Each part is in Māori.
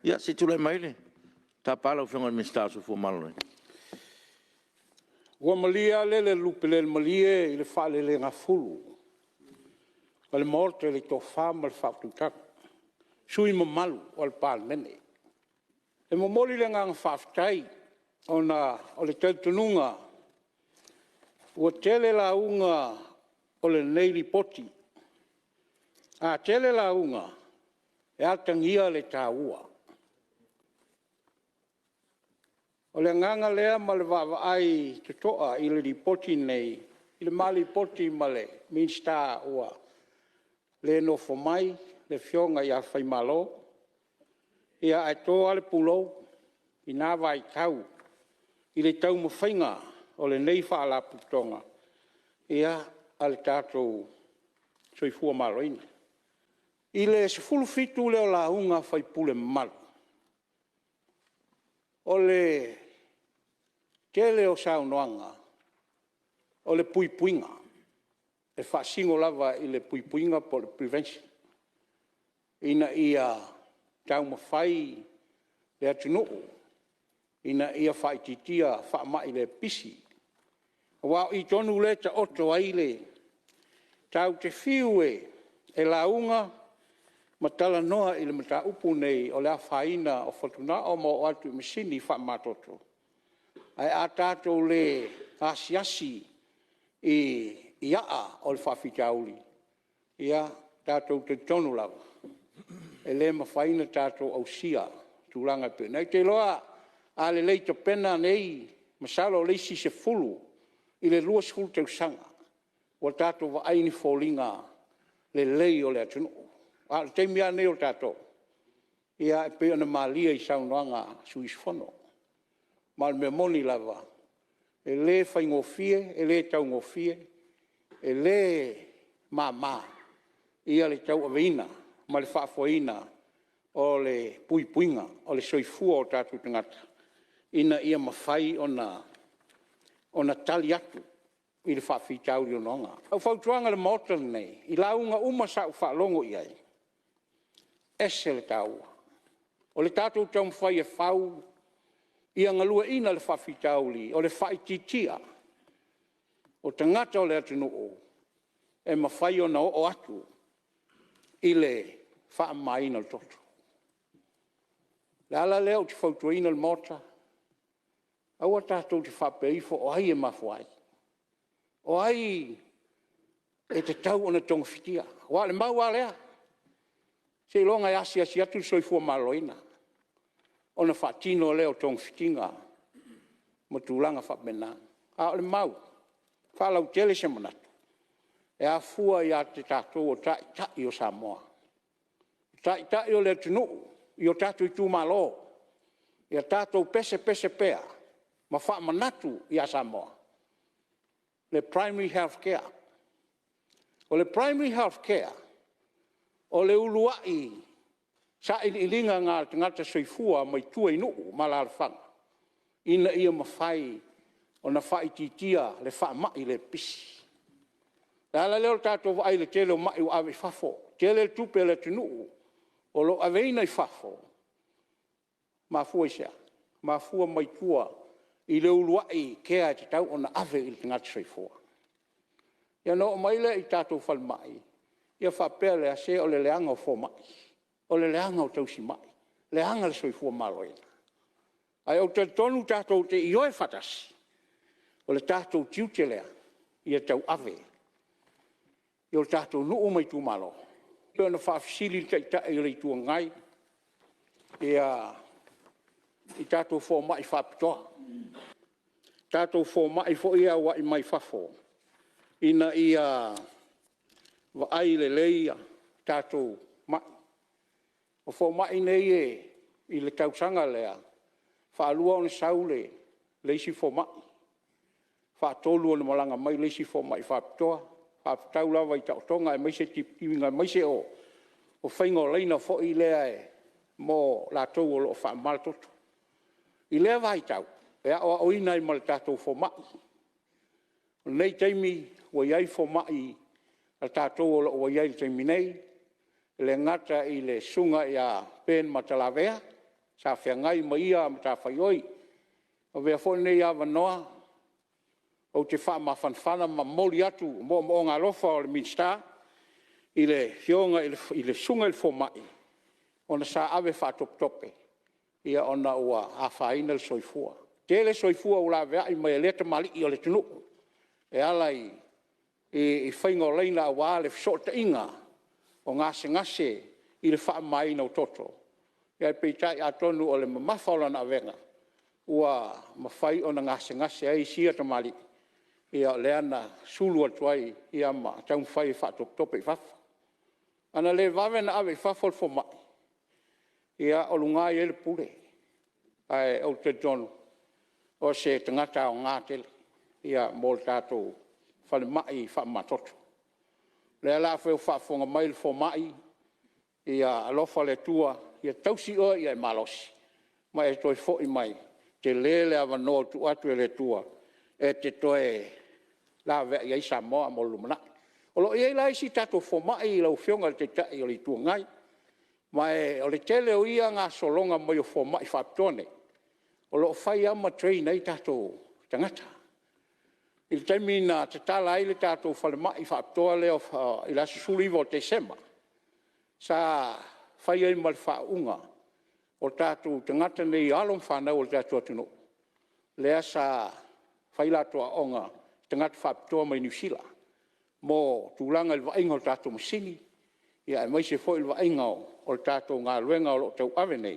Ia, se tule mai le. Ta pala o whenga Minisita Soifua Maloloina. Ua malia le lupe le malie i le whaale le ngā fulu. O le morte le tō whāma le whaafitauli. Sui mamalu o le pāle mene. E momoli le ngā whaafitai o le tautununga. Ua tele la unga o le neili poti. A tele la unga e atangia le tāua. O le nganga lea ma le wawaai tutoa i le ripoti nei, i le mali poti ma le Minisita ua le nofo mai, le fionga i a whaimalo, i a toa le pulou, i nā vai tau, i le tau mawhainga o le nei whaala putonga, i a le tātou Soifua Maloloina. I le sefulu fitu leo la unga whaipule malu. O le tele o saunoanga, o le puipuinga, e whaasingo lava i le puipuinga po le prevention. Ina ia tau mawhai le atunuu, ina ia faaitiitia faamama i le pisi. Wao i tonu le ta oto ai le tau te fiue e launga matala noa i le mata upu nei o le awhaina o whatuna o mo o atu misini whaamatoto. Ai a tātou le asiasi i aa o le faafitauli. Ia tātou te tonu lava. E le mawhaina tātou au sia tūranga pe. Nei te loa a le leita pena nei masalo leisi se fulu i le lua sefulu tau sanga. Wa tātou wa aini fōlinga le lei o le atunu. A le teimi a nei o tātou. Ia e pe ana malia i saunoanga suisfono. Ma le moni lava. E le whaingofie, e le tau ngofie, e le mama. Ia le tau aveina, ma le whaafoina o le puipuinga, o le soifua o tātou tagata. Ina ia mawhai ona tali atu i le faafitauli o nonga. Au whautuanga le mota nei, i launga sa u whaalongo i ai. Ese le taua. O le tātou tau mwhai e whau, ia galueaina le faafitauli, o le faaitiitia, o tagata o le atunuu, e mawhai ona o atu i le faamamaina le toto. Le ala leo te whautuaina le mota, aua tātou te whapeifo o ai e mafuai. O ai e te tau ona tongawhitia. Wa le mau a lea. Se longa e asi atu Soifua Maloloina. Ona whaatino leo tongawhitinga ma tūlanga whapena. A le mau. Whalau tele se manatu. E a fua i a te tātou o tai o Samoa. Tai o le tunuu. I o tātou i tūmalo. I a tātou pese pea. Ma whaamanatu i a Samoa. Le primary health care. O le primary health care, o le uluai, sa ilinga ngā tangata soifua mai tua inuu malarwhanga. Ina ia mawhai o na faaitiitia le faamama i le pisi. Ala leo tātou ai le tele o mai o ave fafo. Tele tupe le tunuu, o lo aveina i fafo. Mafua isa, mafua mai tua, i le uluai kea te tau o na ave i le tangata soifua. Ia no maile i tātou whalmai. Ia whapea le ase o le leanga o fōmai. O le leanga o tausi mai. Leanga le Soifua Maloloina. Ai o te tonu tātou te ioe whatasi. O le tātou tiu te lea. Ia tau ave. Ia o tātou nuu mai tū malo. Ia na whaafisili ta i rei tua ngai. Ia i tātou fōmai whapitoa. Tātou fōmai fo ia wa i mai whafo. Ina ia wa ai le leia tātou mai. O fo mai nei e i le tausanga lea. Whaalua o ne saule leisi fo mai. Whaatolu o ne malanga mai leisi fo mai whaapitoa. Whaapitau lawa i tautonga e maise tipiwinga maise o whaingo leina fo i lea e mo lātou o lo whaamalatoto. I lea vai tau. E a o ina i mal tātou fo mai. Nei teimi wa iai fo mai a tātou o wa iai teimi nei, le ngata i le sunga i a pen matalavea, sa whiangai ma ia ma ta whaioi. O vea fo nei a wanoa, o te wha ma whanwhana ma mori atu mo ngā lofa o le Minisita, i le fionga i le sunga i le fomai, ona sa ave wha tope, ia ona ua a whaina le soifua. Tele soifua ula vea i mai leta mali i o le tunu, e alai i whaingo leina a wā le fisota inga, o ngase i le wha mai na o toto. Ia peitai a tonu o le mamawhaula na venga, ua mawhai o na ngase ai sia tamali, ia leana sulu atuai ia ma taun whai wha tope i whafa. Ana le vawe na awe i whafol fo mai, ia o lungai ele pule, ai o te tonu, o se tangata o ngā tele, ia mōl tātou whale mai wha matoto. Lea la wheo whafonga mai le fo mai, ia alofa le tua, ia tausi o ia e malosi, mai e toi fo i mai, te lele awa no tu atu e le tua, e te toe la vea ia isa moa mo lumana. O lo ia lai si tato fo mai lau fionga te tai o li tua ngai, mai o le tele o ia ngā solonga mo i o fo mai whaptone, o lo whai ama trei nei tato tangata. I te mina te tala ai le tato whale mai whaptoa leo i la sulivo te sema, sa whai ai mal whaunga, o tātou tangata nei alon whanau o tātou atino. Lea sa whailatoa onga tangata whaptoa mai New Zealand. Mo tūlanga il wainga o tātou masini, ia e maise fo il wainga o tātou ngā luenga o lo tau awe nei,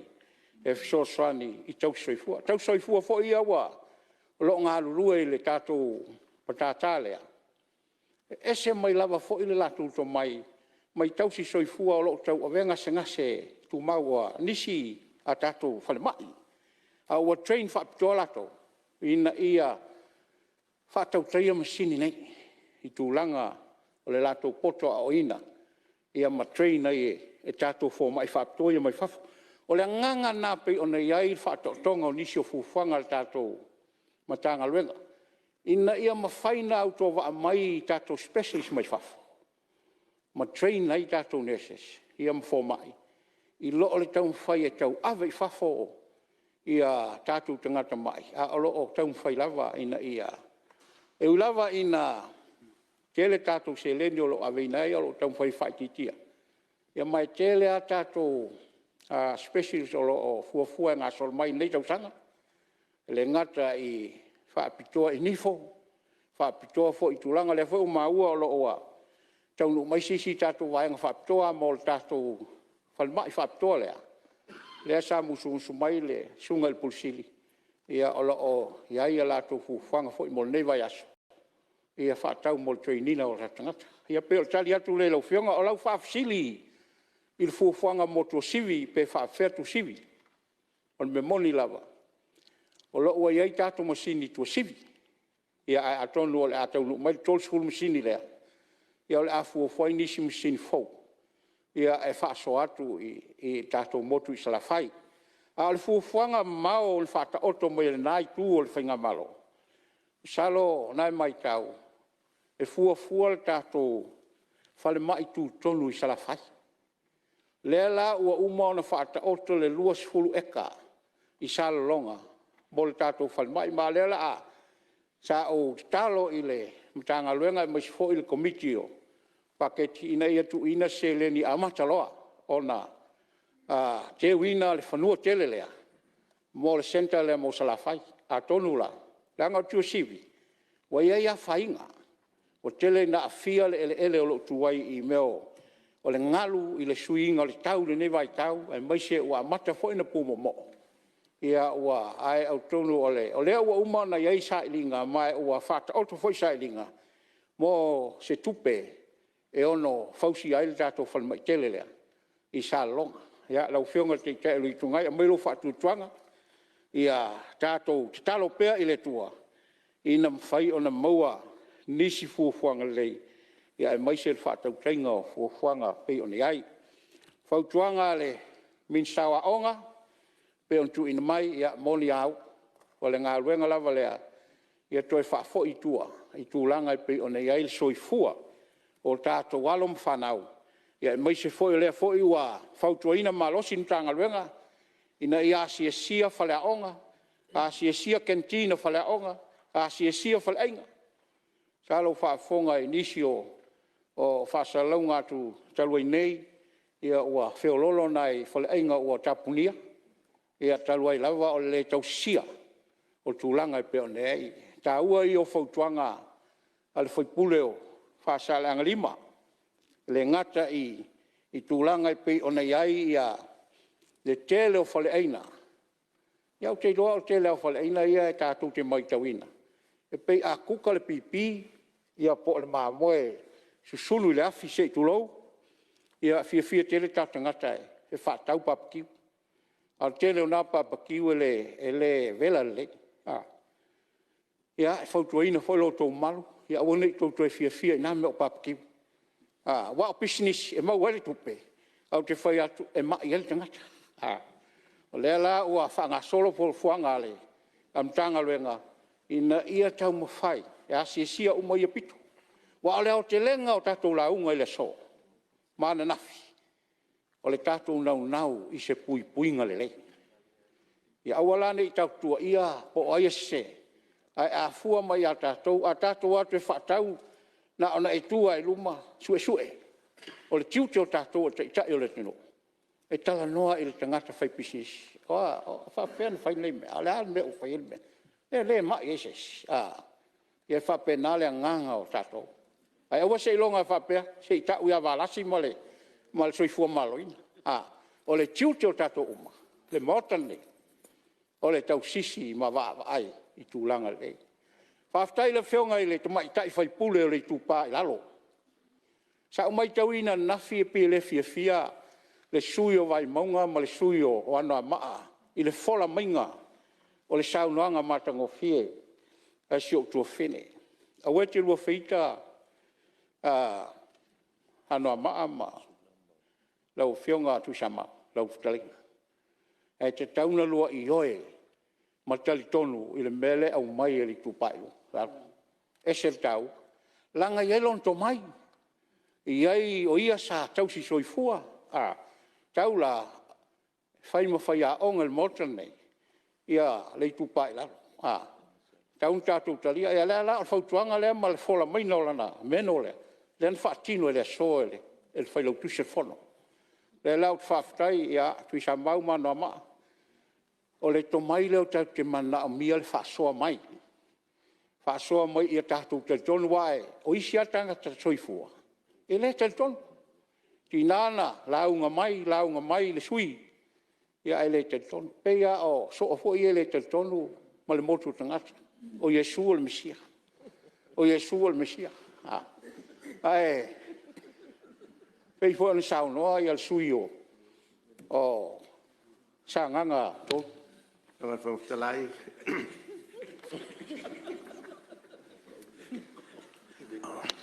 e fisoswani i tau soifua. Tau soifua fo ia wa, o lo ngā lurua i le tātou patatālea. Ese mai lava fo i le latu to mai tau si soifua o lo tau awenga se ngase tu maua nisi a tātou whale mai. A ua train whapitoa lato, ina ia whatau taia masini nei, i tūlanga o le lato poto a oina, ia ma train nei e tātou fo mai whapitoa ia mai whafu. O le nganga nā pei o nei ai whatau tonga o nisi o fuwhanga le tātou matanga luenga. Ina ia ma whaina au tō wa mai tātou specialist mai whafu. Ma train nei tātou nurses, ia ma fo mai. I loo le taun whai e tau awe i whafo ia tātou tangata mai. A o loo taun whai lava ina ia. E u lava ina tele tātou se leni o lo awe inai o lo taun whai faaitiitia. Ia mai tele a tātou specialist o lo fuafua ngā sol mai nei tau sanga. Le ngata i whaapitoa i nifo. Whaapitoa fo i tūlanga le fo maua o lo oa. Tau nu mai sisi tātou waenga whaapitoa mo le tātou whalmai whaapitoa lea. Lea sa musu mai le sunga il pulsili. Ia o lo o iaia lātou fuwhanga fo i mo nei vai aso. Ia whaatau mo le trainina o ratangata. Ia peo tali atu le lau whionga o lau whaafsili il fuwhanga mo tua sivi pe whaafetu sivi. O me moni lava. O lo ua iai tātou masini tua sivi. Ia a atonu o le atau lu mai tol school masini lea. Ia o le afu o whai nisi masini fau. Ia e whaaso atu i tātou motu i salawhai. A le fuwhanga mao o le whaata oto mai le nai tū o le whainga malo. Salo nai mai tau. E fuafua le tātou whale mai tū tonu i salawhai. Lea la ua uma ona whaata oto le luas fulu eka i salo longa. Mo le tātou whale mai ma lea la a. Sa o talo i le mtanga luenga i maisifo i le komitio. Paketi ina ia tu ina se le ni amataloa ona te wina le whanua tele lea. Mo le senta lea mo salawhai. A tonu la. Langa tua sivi. Wa ia ia whainga. O tele na afia le ele o lo tuai i meo. O le ngalu i le suinga o le tau le nevai tau. E maise ua amata fo ina pumo mo. Ia ua ai au tonu o le. O lea ua uma na iai sa ilinga. Mai ua whata auto foi sa ilinga. Mo se tupe. E ono fausi ai le tātou whalmai tele lea. I sa longa. Ia lau whionga te te lui tungai. A meilo whatu tuanga. Ia tātou te talo pea i le tua. Ina mwhai o na maua nisi fuafuanga lei. Ia e maise le whatau tainga o fuafuanga pei o ni ai. Whautuanga le minsawa onga. Pe on tu ina mai ia moni au. O le ngā ruenga lava lea. Ia toi whafo i tua. I tūlanga i pei o ni ai le soifua. O tātou walom whanau. Ia e maise fo i lea fo i ua. Whautua ina malosi ntanga ruenga. ina ia sia faleaonga, a sia kentina faleaonga, a sia faleainga. Salo whaafonga inisio o whaasalonga tu talui nei, ia ua whiololo nai faleainga ua tapunia, ia talui lava o le tausia o tūlanga i peo nei. Tā ua i o whautuanga ale whaipuleo whaasaleanga lima, le ngata i tūlanga i peo nei ai ia le tele o faleaina. Iau te roa o tele o faleaina ia e tātou te maitawina. E pei a kuka le pipi, ia po le māmoe susunu le afi se tulou, ia fia tele tātangata e whaatau papakiu. Al tele o nā papakiu e le vela le. Ia e whautuaina whai lo tō malu, ia wane i tō e fia i nā meo papakiu. Wa o business e mau ele tupe, au te whai atu e mai ele tangata. O lea la ua whanga solo po fuanga le, am tanga luenga, ina ia tau mawhai, e asia uma ia pitu. Wa o lea o te lenga o tatou launga ile so, mana nafi. O le tatou nau i se puinga le lei. Ia awalane i tau tua ia o aia se, ai a fua mai a tatou atu e whaatau, na ona e tua e luma sue. O le tiute o tatou o te itai o le tino. E tala noa i le tangata whai business. O whapena whai nei mea, ale ale mea o whai ele mea. Le mai eses. Ia whapena le nganga o tatou. Ai awa se ilonga whapea, se i tau ia walasi ma le Soifua Maloloina. O le tiute o tatou uma, le motane, o le tau sisi ma waa ai i tūlanga le. Whaftai le whionga i le tamai tai whai pule o le tūpā i lalo. Sa umai tauina nafi e pi le fia le sui o vai maunga ma le sui o anoa maa i le fola mainga o le saunoanga matango fie a si o tua whene. A wete lua whita anoa maa ma lau whionga tu sama, lau futalinga. E te tauna lua i oe ma tali tonu i le mele au mai e li tupaiu. E se tau, langa yelon to mai. Iai o ia sa tau si soifua. Tau la whai ma whai a onga le motan nei. Ia le tupai laro. Tau tātou talia. Ia lea la o whautuanga lea ma le fola maina o lana. Meno lea. Lean whaatino e lea soe le. E le whailau tuse whono. Lea lau te whaftai ia tui sa mau manoa maa. O le to mai leo tau te mana o mia le whaasoa mai. Whaasoa mai ia tātou te tonu wae. O isi atanga ta soifua. E le te tonu. Ti nana, launga mai le sui. Ia e le te tonu. Peia o so o fo i e le te tonu ma le motu tangata. O Yesu al Mesia. O Yesu al Mesia. Ae. Pei fo ane sao noa i al sui o. O sa nganga tō. Nga whautalai.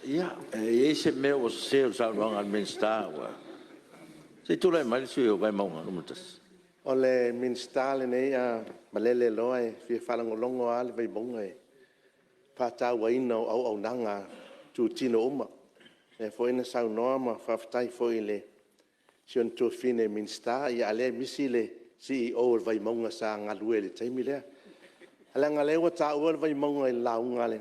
Ia, e se mea o se o sa wanga al Minisita wa. Se tūlai mai le sui o vai maunga rumutas. O le Minisita le nei a malele loa e fia whalangolongo a le vai bonga e. Pata waina o au nanga tu tino uma. E fo ina sau noa ma whaftai fo i le sion tu fine Minisita i ale misi le CEO o vai maunga sa ngalue le taimi lea. Ala ngalewa ta ua le vai maunga i launga le.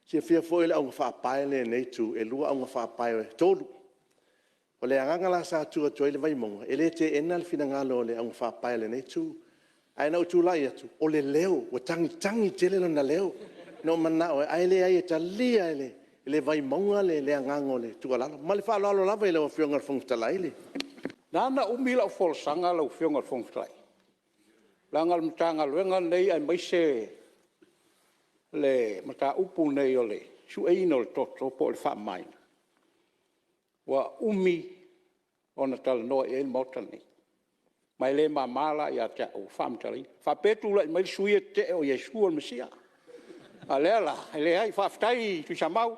Si fia foi le au whaapai le nei tu e lua au whaapai tolu. O le anganga la sa tua tua le vai monga. E le te ena le fina ngalo le au whaapai le nei tu. Ai nau tu lai atu. O le leo, o tangi tele lo na leo. No mana o ai le ai ta lia le vai monga le angango le tu ala. Ma le fa lo lava le o fionga fongtalai le. Nana umila o folsanga lo fionga fongtalai. Langal mtanga luenga nei ai mai se le mata upu nei o le su eino le toto po le faamaina. Wa umi ona tala noa e motani. Mai le mamala ia te o faamtali. Fapetu la mai sui te o Yesu al Mesia. Alela, ele ai faftai tu samau.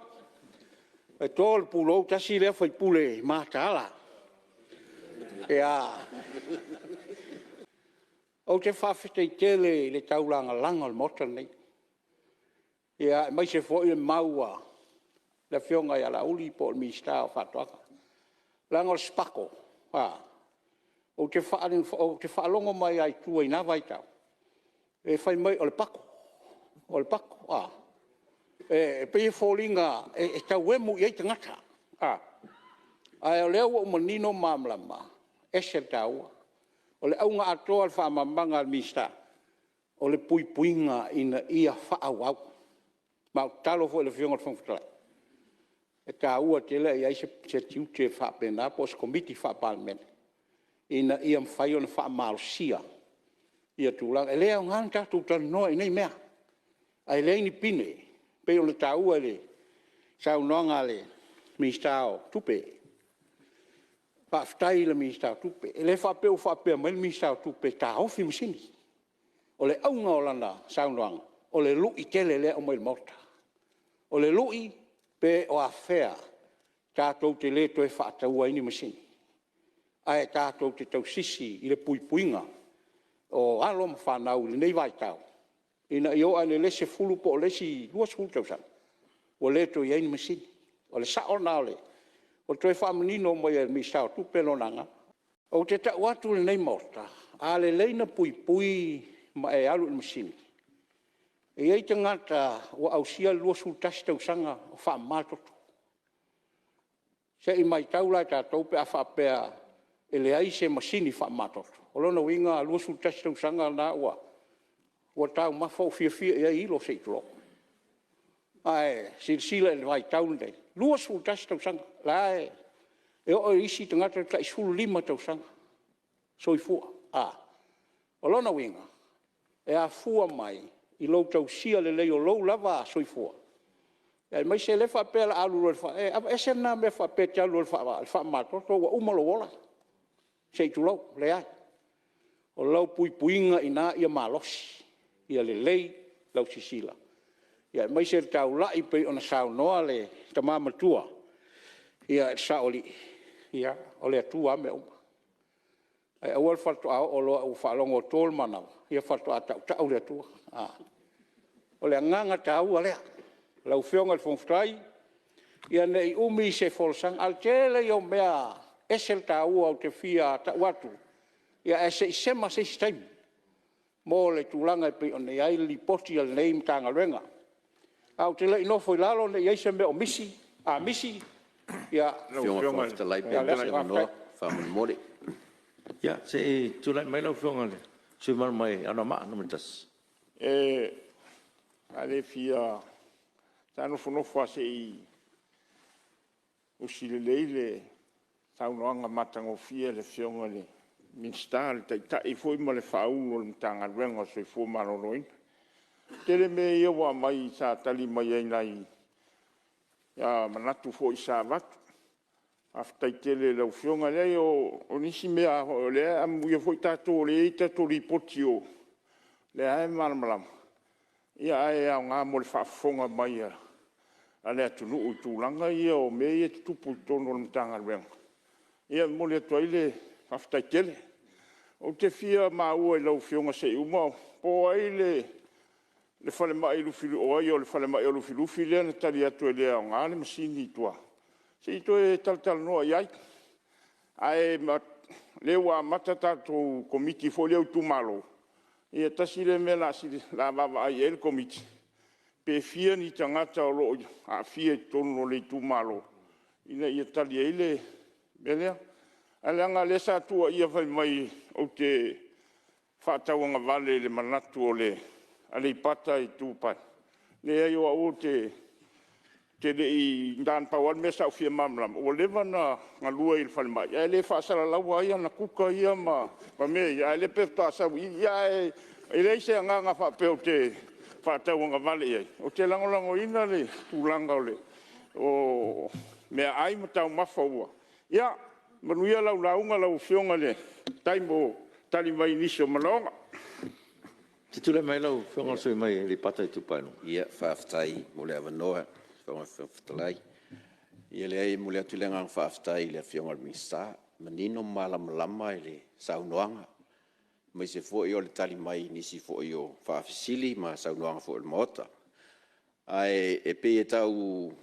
E tol pulo tasi le foi pule matala. O te faftai tele le taulanga langa le motani. Ia mai se foi le maua la fionga ia la uli po Minisita o fatoaka. Langa o spako. o te whaalongo mai ai tua i nā vai tau. E whai mai o le pako. E pei fōlinga e tau emu i ei tangata. Ai o leo o manino mamlama. E se taua. O le aunga atoa al faamamanga al Minisita. O le puipuinga ina ia whaawau. Ma talo fo le fionga whangwhatalai. E ka ua te lea i aise te tiu te whaapena po se komiti whaapalmene. Ina ia mwhai o na whaamalosia. Ia tūlanga. E lea o ngāna tātou tanu noa i nei mea. Ai lei ni pine. Pei o le tāua le. Sau noanga le Minisita o tupe. Faafitauli le Minisita o tupe. E le whaapeo whaapea mai le Minisita o tupe. Tā hofi masini. O le aunga o lana sau noanga. O le lui tele lea o mai le morta. O le lui pe o afea. Tātou te le toe whaataua ini masini. Ai tātou te tau sisi i le puipuinga. O alo ma whanau le nei vai tau. Ina i o ane lese fulu po o lesi luas fulu tau sana. O le to i ini masini. O le sao nao le. O toe whamanino mai e Minisita o tupe lonanga. O te tau atu le nei morta. A le leina puipui ma e alu le masini. E ei te ngata o ausia luas fulu tasi tau sanga o whaamatoto. Se i mai tau lai tātou pe a whaapea e le ai se masini whaamatoto. O lona winga luas fulu tasi tau sanga na ua. Ua tau mawhau fia ia ilo se i tulo. Ai, sila e le vai tau nei. Luas fulu tasi tau sanga. Lai, e o isi te ngata ka isulu 5 tau sanga. Soifua. O lona winga. E a fua mai i lau tau sia le leo lau lava a soifua. E mai se le whapea la alu le wha. E se nā me whapea te alu le whaamatoto wa umalo wola. Se i tu lau, le ai. O lau puipuinga i nā ia malosi. Ia le lei, lau sisila. Ia mai se tau lai pe ona sao noa le tamamatua. Ia saoli. Ia o le atua me uma. Ai awal fatu au o loa u whaalongo tol manau. Ia fatu a tau le atua. O le nganga tau alea. Lau whionga le whongwhtai. Ia nei umi se folsang. Al tele i o mea esel tau au te whia tau atu. Ia ese i sema se istaim. Mo le tūlanga pe o nei ai li poti al nei mtanga luenga. Au te le inofo i lalo nei eise me o misi. Misi. Ia Whionga whangwhatalai pe o noa whaamamori. Ia, se e tūlai mai lau whionga le. Sui mara mai ana maa na mitas. Ale fia tano fonofo se i usi le leile taunoanga matango fia le whionga le Minisita le tai foi ma le whaungo le mtanga ruenga Soifua Maloloina. Tele me ia wa mai sa tali mai ai nai ia manatu fo i sa watu. Aftai tele lau whionga le o nisi mea o le amu ia foi tato le i tato li potio. Le ae malamalama. Ia e au ngā mo le whaafonga mai a le atunu o tūlanga ia o me ia tupu tono le mtanga ruenga. Ia mo le atua ile aftai tele. O te fia maua i lau whionga se i umao. Po ai le whale mai lufilu o ai o le whale mai o lufilufi lea na tali atu e lea o ngā le masini i tua. Se i toi e tal noa iai. Ai lewa mata tātou komiti fo leo tu malo. Ia tasi le me la vava ai el komiti. Pe fia ni tangata o lo a fia tono le tu malo. Ina ia tali e le belea. Alanga le sa tua ia vai mai o te whaatawanga vale le manatu o le ale pata i tūpai. Le ai o te le i ndan pawal me sa fia mamlam. O lewa na ngalua i le whale mai. Ia le whaasara lawa ia na kuka ia ma me. Ia le pefta sa ia e le se nganga whapeo te whaatawanga vale iai. O te langolango ina le tūlanga o le. O mea ai matau mafa ua. Ia manuia lau launga lau whionga le taimo tali mai niso malonga. Te tūle mai lau whionga sui mai li pata i tūpainu. Ia whaafitai mo le awanoa, whionga whaafitalai. Ia le ai mo le atulenga whaafitai le whionga le Minisita. Manino malamalama i le saunoanga. Mai se fo i o le tali mai nisi fo i o whaafisili ma saunoanga fo le maota. Ai e pe e tau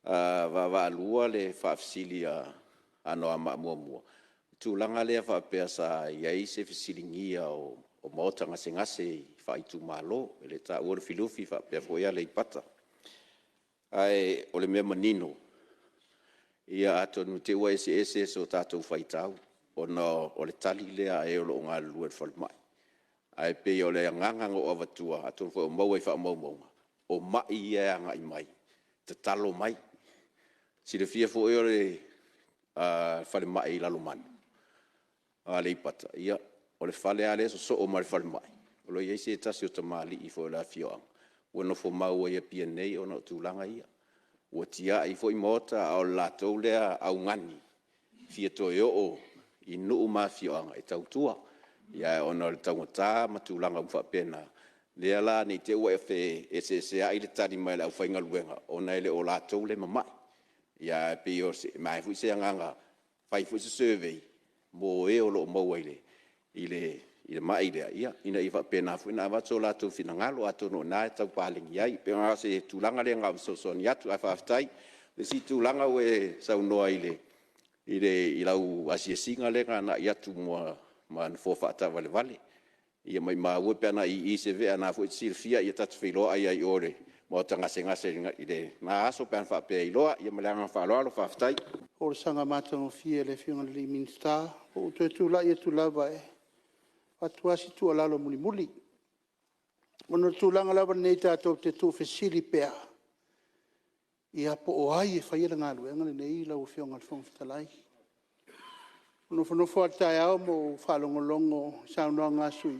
va lua le whaafisili a anoa mua mua. tūlanga lea whaapea sa iai se fisilingia o maota ngase whaitu malo, le ta ua filufi whaapea fo ia le ipata. Ai, o le mea manino, ia atonu te ua ese so tātou whaitau, o le tali lea e o lo ngā lua whalmai. Ai pe o le nganga o avatua, atonu fo o maua i wha maunga, o mai ia anga i mai, te talo mai. Si le fia fo e o le whale mai i lalo manu. Le ipata, ia, o le whale ale so o ma le whale mai. O lo iei se tasi o tamali i fo e la fioanga. Ua no fo maua ia pia nei o na tūlanga ia. Ua tia i fo i mota o lātou lea au ngani. Fia to e o i nuu ma fioanga e tautua. Ia o na le taungata ma tūlanga uwha pena. Lea la ni te ua e fe e a i le tari mai le au whainga luenga. O na ele o lātou le mamai. Ia pe o se mai fu se nganga. Fai fu se survey. Mo e o lo maua i le mai lea. Ia ina i wha pena fu ina wato lātou fina ngalo ato no na e tau pālingi ai. Pe ngā se tūlanga le ngā usosoni atu a whaftai. Le si tūlanga ue sau noa i lau asiasinga le ngā na i atu mua ma na fōwhata vale. Ia mai ua peana i se vea na fu i silfia i tatu whiloa ai ore. Mo ta ngase i le na aso peana whapea i loa. Ia malanga whaloalo whaftai. O le sanga mātango fia le whiunga le Minisita. O tu e tūla i e tūlawa e. Atuasi tu alalo muli. Ono tūlanga lawa nei tātou te tū whesiri pea. Ia po o ai e whaira ngā luenga le nei lau whiunga le whongwhitalai. Ono whanofo atai au mo whalongolongo saunoa ngā sui.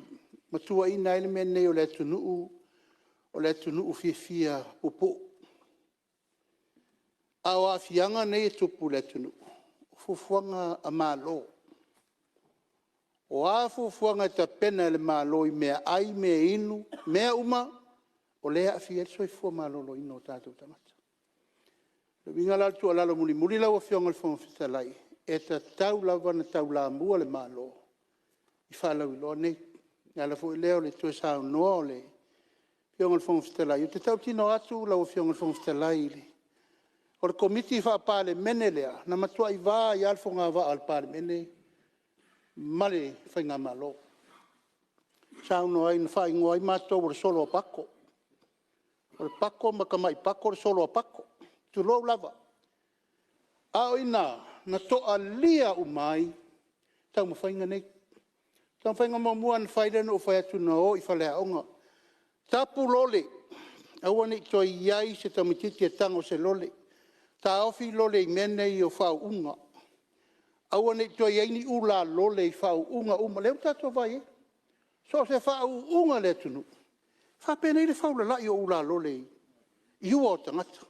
Matua i naile me nei o le tunuu. O le tunuu fia popo. Au a fianga nei e tupu le tunuu. Fufuanga a malo. O a fufuanga ta pena le malo i mea ai, mea inu, mea uma. O lea a fia Soifua Maloloina o tātou tangata. Le winga laltu alalo muli lau a fionga le whongwhitalai. E ta tau lava na tau la mua le malo. I whalau i loa nei. Nga la fo i leo le tue sao noa o le fionga le whongwhitalai. O te tau tino atu lau a fionga le whongwhitalai le. O le komiti wha pāle mene lea. Na matua i wā i alfo ngā wā al pāle mene. Male whainga malo. Sao noa i na wha ingoa i mātou o le solo a pako. O le pako makamai pako le solo a pako. Tu lou lava. Ao ina na toa lia umai. Tau mawhainga nei. Tau mawhainga mamua na whaire no whai atu na o i whalea onga. Tapu lole. Aua ni toi iai se tamititi e tango se lole. Ta ofi lole i mene i o whau unga. Aua ni toi aini ula lole i whau unga uma. Leo tatua vai e. So se whau unga le tunu. Whapena i le whau la i o ula lole i. Iua o tangata.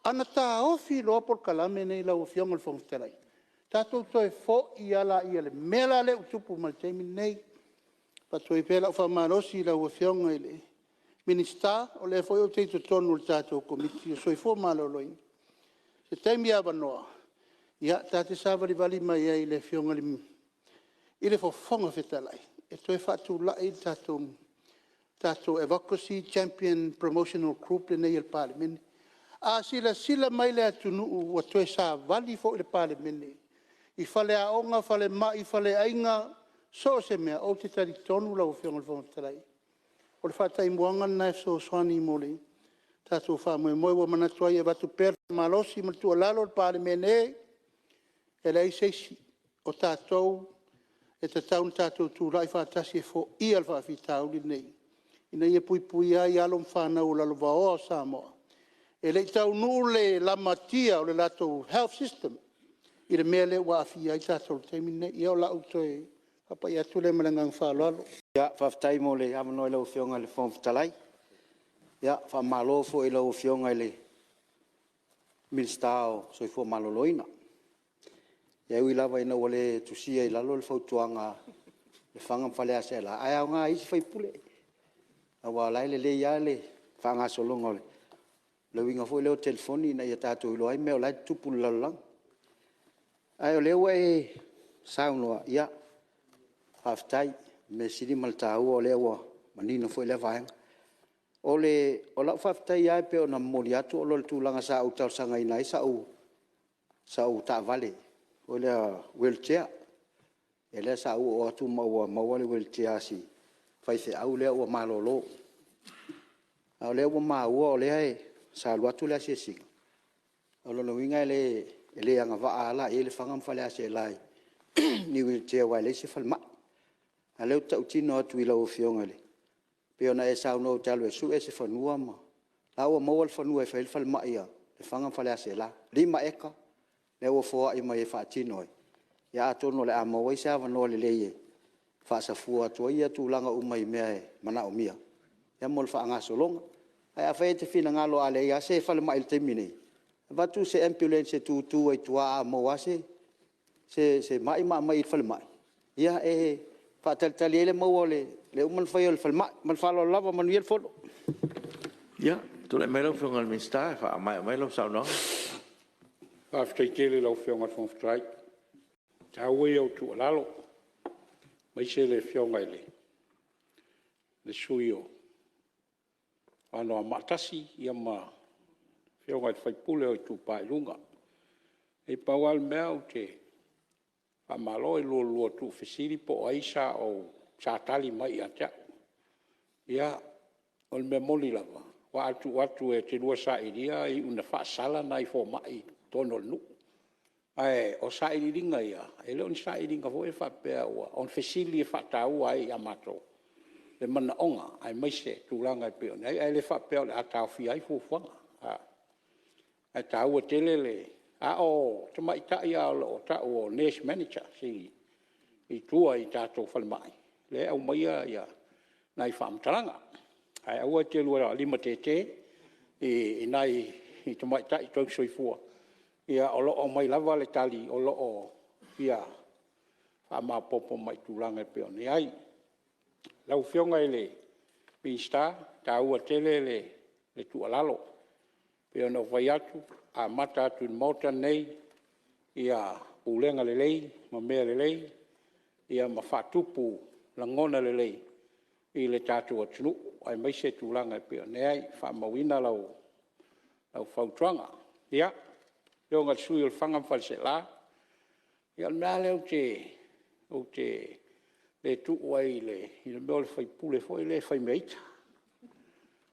Ana ta ofi loa por kalame nei lau fionga le whongwhitalai. Tātou toi fo i ala i ale mela le utupu malteimi nei. Pa toi pēla o whamanosi lau fionga i le Minisita o le foi o teito tonu le tātou komiti o Soifua Maloloina. Se taimi awa noa. Ia tāte sāwari wali mai ai le fionga le i le fofonga whetalai. E toi whatu lai tātou advocacy champion promotional group le nei il parliament. A sila mai le atunu ua toe sa vali fo le parliament. I fale a onga, fale mai, fale ainga, so se mea o te tari tonu lau fionga le whongatalai. O le whatai muanga na so swani mole. Tātou whamoe moe wa manatuai e watu per malosi ma tua lalo le parliament e le seisi o tātou e te taun tātou tūrai whatasi e fo i al faafitauli nei. Ina ia pui ai alom whanau lalo vao o Samoa. E le tau nule la matia o le lato health system. I le mea le wa awhia i tātou teimi nei. Ia o lau toi hapa i atu le malangang whalalo. Ia whaftai mo le amano i lau whionga le whongwhitalai. Ia whamalo fo i lau whionga i le Minisita o Soifua Maloloina. Ia ui lawa ina wale tusia i lalo le whautuanga le whanga mwhalea se la. Ai au ngā isi whaipule. Awa lai le ia le whanga solonga le. Le winga fo leo telefoni na ia tātou ilo ai mea o lai tupu lalang. Ai o leo e saunoa ia haftai me siri maltau o leo manino fo le vaenga. O lau haftai ai pe o na mori atu o le tūlanga sa au tau sanga ina i sa u ta vale. o le wheelchair. E le sa o atu maua le wheelchair si fai se au le o malolo. Au le o maua o le ai sa luatu le se singa. O lo winga le anga va ala e le fangam fale ase lai. Ni wheelchair wa le se falma. Ale o tau tino atu i lau fionga le. Pe ona e sa no talo e su e se fanua ma. La o maua le fanua e fai falma ia. Le fangam fale ase la. Lima eka. Le o foa i mai e faatino e. Ya atono le amawai sa vano le leye. Faasafua tua ia tūlanga umai mea e mana o mia. Ya mol fa anga solonga. Ai a fai te fina ngalo ale ia se fale mai te mine. Vatu se ambulance tu ai tua a maua se mai mai fale mai. Ia e faatali ele maua le uman fai o le fale mai. Man falo lava man iel folo. Ya, tu le melo fionga Minisita fa mai lo sa no. Faafitauli lau fionga faafitauli. Tau e au tu alalo. Mai se le fionga ele. Le sui o. Ano a matasi ia ma fionga e whaipule o tu pai lunga. E pawal mea o te whamalo e lua tu whesiri po aisa o sātali mai a tea. Ia o le mea moli lava. Wa atu e te lua sa iria i una whaasala nai fo mai tono nu. Ai o sa iringa ia. E leo ni sa iringa vo e whapea ua. On whesili e whatau ai a mato. Le mana onga, ai maise tūlanga e peo. Ai le whapea le atau fi ai fufuanga. Ai tau e tele le. O, te mai tai a o ta o nurse manager, si i tua i tātou whalemai. Le au maia ia nai whaamtaranga. Ai au e te lua lima te, i nai i te mai tai tau soifua. Ia o lo o mai lava le tali, o lo o ia whaama popo mai tūlanga e peo. Ni ai, lau fionga e le Minisita, ta ua tele le tualalo. Peo no vai atu, a mata atu in mota nei, ia ulenga le lei, ma mea le lei, ia ma whatupu langona le lei, i le tātua tunu, ai maise tūlanga e peo. Nei ai, whaamawina lau whautuanga. Ia, peo sui o le whangam whalse la, ia mea leo o te le tuku ai i le mea le whaipule fo i le whaimeita.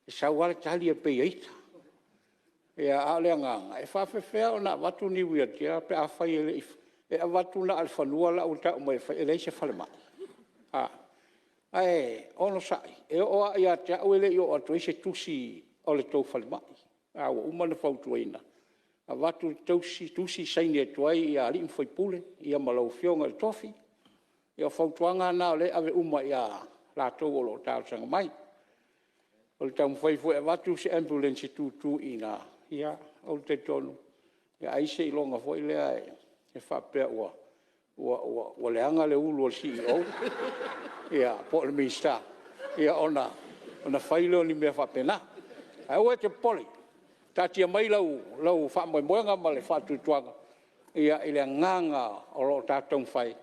E sauare tali e pei eita. E a ale nganga. E whawhewhea o na watu ni wia tia, pe a whai e le e a watu na al whanua la o ta o mai whai e le se whalemai. Ai, ono sai. E o a ia tia o ele i o atu e se tusi o le tau whalemai. A o umana whautuaina. A watu tusi saini e tuai i a li mwhaipule, i a malau fionga le tofi. Ia whautuanga na le ave uma ia lātou o lo tāu sanga mai. O le tau mwhaifu e watu se ambulance tu i nga. Ia, o te tonu. Ia aise i longa fo i lea e whapea ua leanga le ulu o CEO. Ia, po le Minisita. Ia ona whaileo ni mea whapena. Ai ua te poli. Tātia mai lau whamoemoenga ma le whatutuanga. Ia i le nganga o lo tātou whai.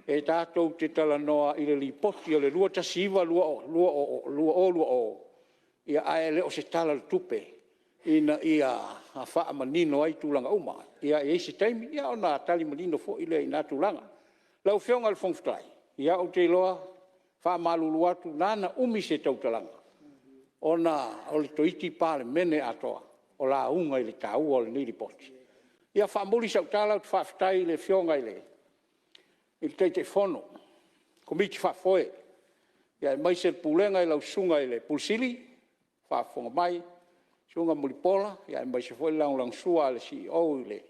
E tātou te tala noa i le lipoti o le lua tasiva lua o. Ia ae leo se tala le tupe. Ina ia a wha manino ai tūlanga uma. Ia e eisi taimi, ia o nā tali manino fo i le i nā tūlanga. Lau whionga le whongwhtai. Ia o te loa wha malulu atu nāna umi se tautalanga. O le toiti pāle mene atoa. O la unga i le tāua o le niripoti. Ia wha muli sau tālau te whawhtai le whionga i le. Il te fono, komiti whafoe. Ia mai se pulenga i lau sunga i le pulsili, whafonga mai, sunga mulipola, ia mai se foe lang sua le CEO i le.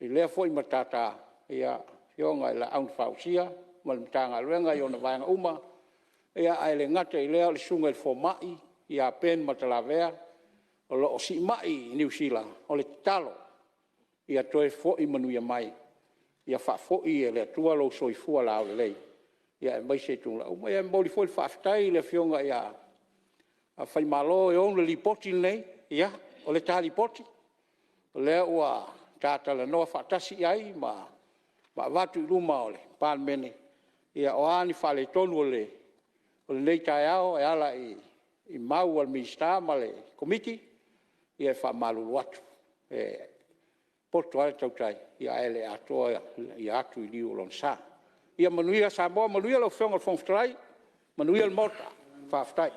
I lea foe matata, ia fionga i la aun whausia, malimtanga luenga i ona vaenga uma, ia ai le ngata i lea le sunga i fomai, ia pen matalavea, o lo o si mai i New Zealand, o le talo, ia toe foe manuia mai. Ia whafoi e le atua lo soifua la o lei. Ia e mai se tūla. Uma ia mboli foi whaftai le fionga ia a whaimalo e on le lipoti nei. Ia, o le tā lipoti. O lea ua tātala noa whatasi ai ma watu i luma o le pāmene. Ia o ani whale tonu o le nei tai ao e ala i mau al Minisita ma le komiti. Ia e whamalulu atu. poto ai tau tai ia ele atoa ia atu I liu lon sa ia manuia sa mo manuia lo fionga fong strai manuia mota fa ftai